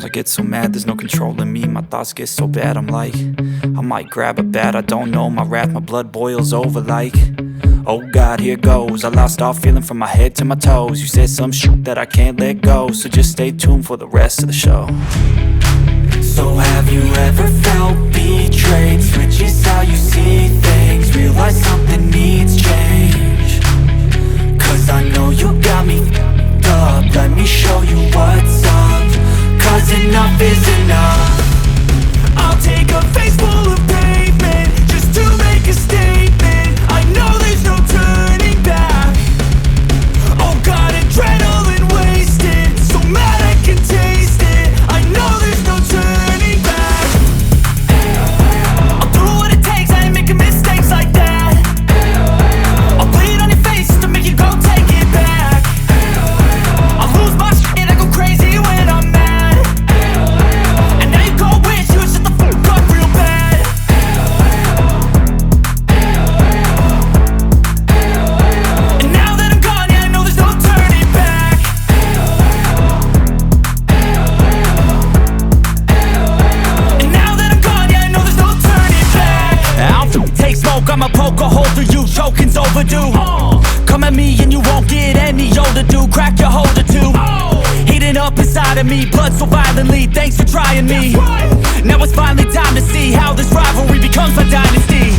Sometimes I get so mad, there's no controlling me. My thoughts get so bad, I'm like, I might grab a bat, I don't know. My wrath, my blood boils over like, oh God, here goes. I lost all feeling from my head to my toes. You said some shit that I can't let go, so just stay tuned for the rest of the show. So have you ever felt betrayed? Switches how you see things, realize something needs change. Cause I know you got me f***ed up, let me show you what's up. Cause enough is enough. I'll take a face full of pavement just to make a statement. I know there's no turning back. Oh God, adrenaline wasted, so mad I can taste it. I know there's no turning back. I'll do what it takes, I ain't making mistakes like that. I'll bleed on your face to make you go take it back. I'll lose my shit, I go crazy when I'm mad. And now you go wish you would shut the fuck up real bad. And now that I'm gone, yeah, I know there's no turning back. And now that I'm gone, yeah, I know there's no turning back. I don't take smoke, I'ma poke a hole through you, choking's overdue. Come at me and you won't get any older, dude. Crack your holder too. Heating up inside of me, blood so violently, thanks for trying me. Now it's finally time to see how this rivalry becomes a dynasty.